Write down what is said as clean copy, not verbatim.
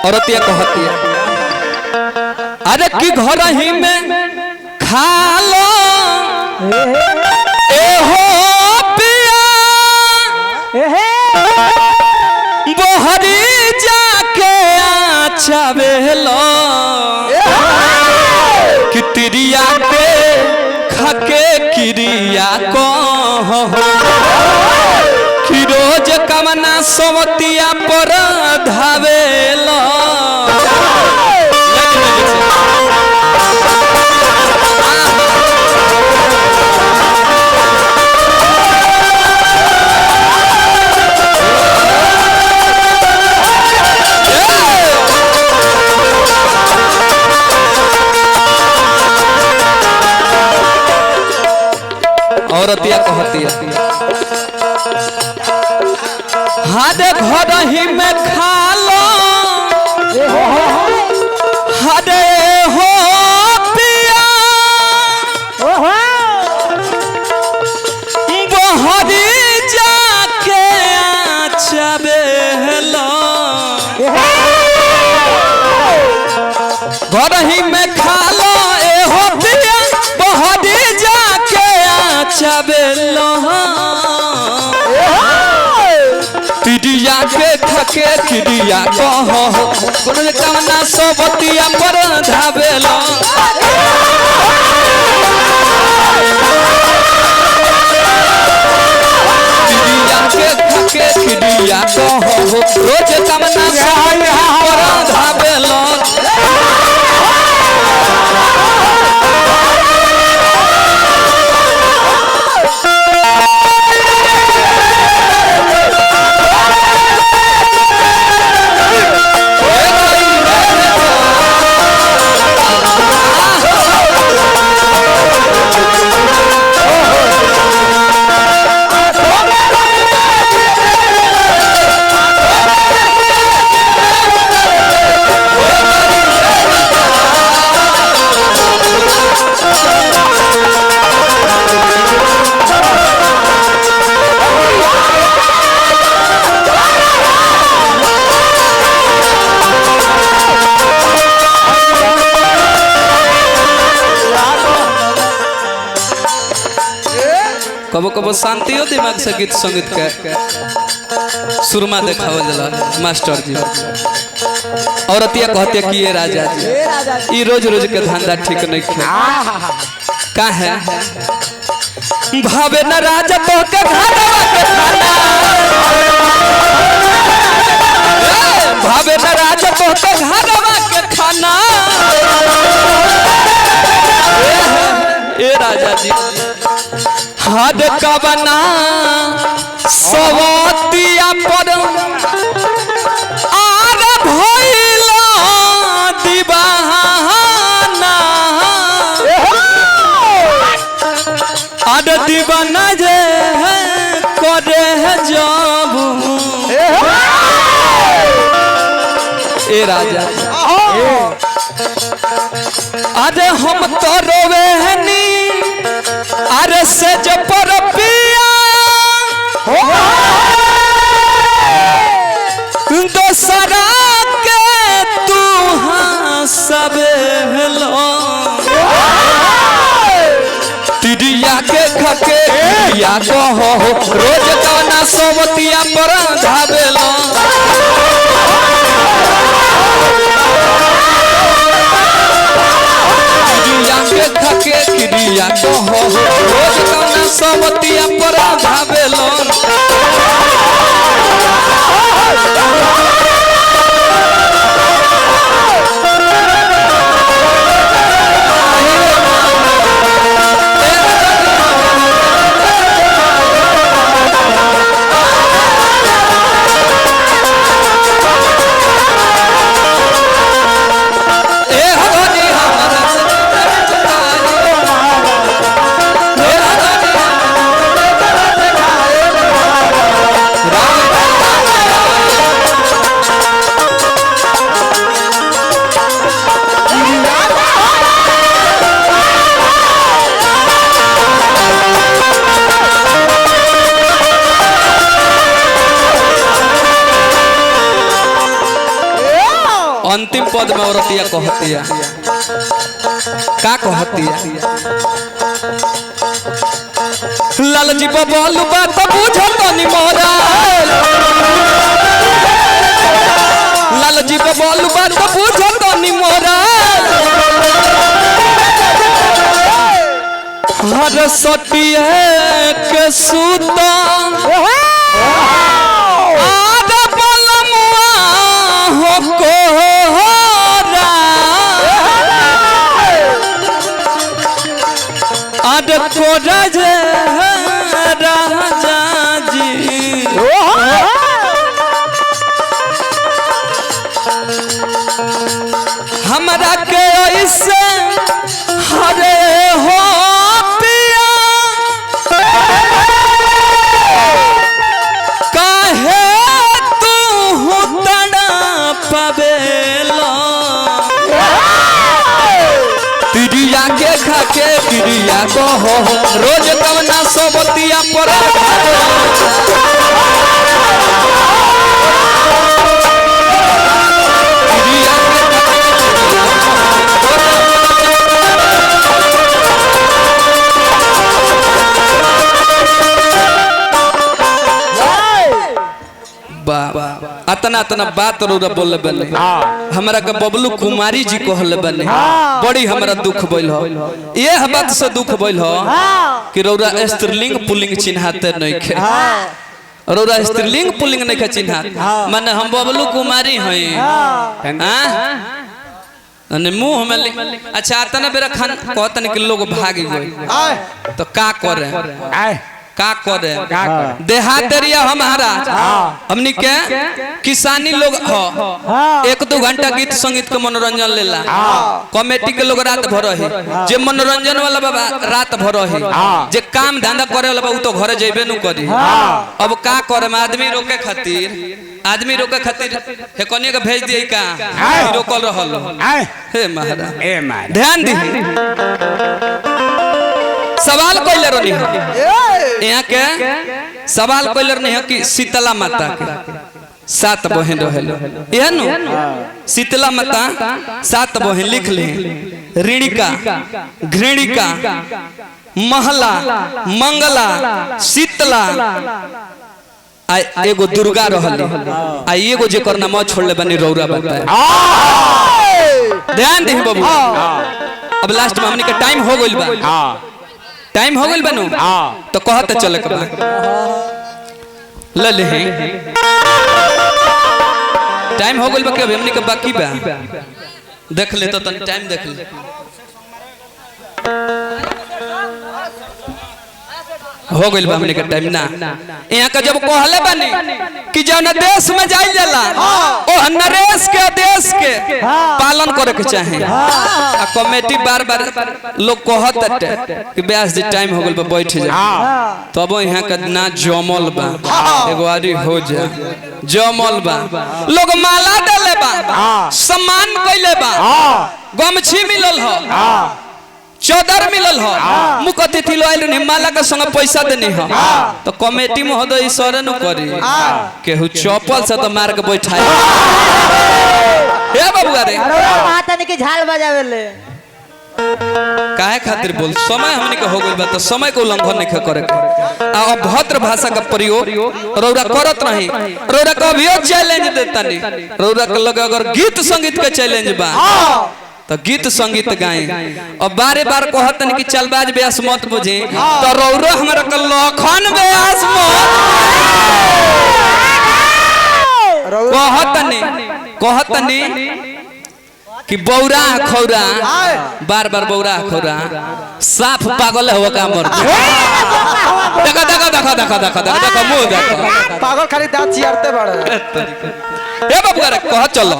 औरतिया कहती है अरे की घर ही में खा लो ए हो पिया बोहरी जाके आछा बेलो कि तिरिया के खाके किरिया को कि रोज कमना सोमतिया पर धावेलो औरतिया कहती है हादे घर ही में खा लो हादे हो पिया बहरी जाके आछा बेलो घर ही में खा लो ए हो पिया बहरी जाके आछा बेलो तिरिया के थके किरिया कहो कोनो कामना सोबतिया पर धावेलो तिरिया के थके किरिया कहो रोज कामना सोबतिया पर धावेलो कबो कबो शांति हो दिमाग से गीत संगीत के सुरमा देखावल जाला मास्टर जी औरतिया कहते कि ये राजा जी ई रोज रोज के धंधा ठीक नहीं खे का है भावे न राजा तो के घरवा के खाना भावे न राजा तो के घरवा के खाना ए राजा जी हाथ का बना सवतिया पर आर भइला दीवाना आर दीवाना जे करे जब ए राजा अरे हम तो रोवेनी अरे से जब पर पिया दोसरा के तू हंसबेलो तिरिया के खके तिरिया कहो रोज कवना सोबतिया पर धावेलो के थके किरिया कहो रोज कवना सोबतिया पर धावेलो अंतिम पद में औरतिया कहतिया का कहतिया लालजी बबलू बात बुझत नि मोरा लालजी बबलू बात बुझत नि मोरा हर सटिया के सूता आदा बलमुआ हो कोहरा आद कोरा जे राजा जी हमरा के ऐसे हरे हो पिया काहे तू तड़ा पवेला तिरिया के खा के तिरिया को हो रोज कवना सोबतिया पर अतना अतना बात रोरा बोले बने हमरा के बबलू कुमारी जी कहले बने बड़ी हमरा दुख भइल हो ये बात से दुख भइल हो कि रोरा स्त्रीलिंग पुल्लिंग चिन्हाते नइखे रोरा स्त्रीलिंग पुल्लिंग नइखे चिन्हात माने हम बबलू कुमारी हई हां अने मुंह में अच्छा अतना बेरा खान कहतन कि लोग भाग गए तो का करे का करे देहात एरिया हमारा हमनी के किसानी लोग हो 1-2 घंटा गीत संगीत के मनोरंजन लेला कमेटी के लोग रात भर रही जे मनोरंजन वाला बाबा रात भर रही जे काम धंधा करे वाला बाबू तो घरे जेबे नु करी अब का करे आदमी रोके खातिर हे कनिया के भेज दिए का रोकल रहल हे महाराज ध्यान दी सवाल कोइले रहनी यहाँ के सवाल कोइले रहनी है कि शीतला माता के 7 बहन रहल यह नु शीतला माता 7 बहन लिख ले ऋणिका घृणिका महला मंगला शीतला आ एगो दुर्गा रहल आ एगो जेकर नाम छोड़ले बनी रौरा बताए ध्यान दी बाबू अब लास्ट में हमनी के टाइम हो गइल बा टाइम हो गइल बनू तो कहत चले के बा ले ले टाइम हो गइल बा के हमनी के बाकी बा देख ले तो तनी टाइम देख ले हो गइल बा हमनी के टाइम ना यहां का जब कहले बनी कि जौन देश में जाइल जाला ओ नरेश के देश के पालन करे के चाहे आ कमेटी बार-बार लोग कहत कि ब्यास जी टाइम हो गइल बा बैठ जा तब यहां का ना जमल बा एगो आरी हो जा जमल बा लोग माला देले बा सम्मान कइले बा गमछी मिलल हो चौदर मिलल हो मुख अतिथि लोइल ने माला के संग पैसा देनी हो तो कमेटी महोदय ईश्वर नु करी केहू चप्पल से तो मार के बैठाए हे बाबूआ रे माता ने के झाल बजावेले काहे खातिर बोल समय हमनी के हो गइल बा तो समय को उल्लंघन नहीं करे आ अभद्र भाषा का प्रयोग रौरा करत नहीं रौरा का भी चैलेंज देतानी रौरा के लगे अगर गीत संगीत के चैलेंज बा तो गीत संगीत गाए और बार-बार कहतन कि चलबाज ब्यास मत बुझे तो रौरो हमरा के लखन ब्यास कहतनी कि बौरा खौरा बार-बार बौरा खौरा साफ पागल हो का मर देखा मुंह देखा पागल खाली दांत चियारते बड़े ए बाबू रे कह चलो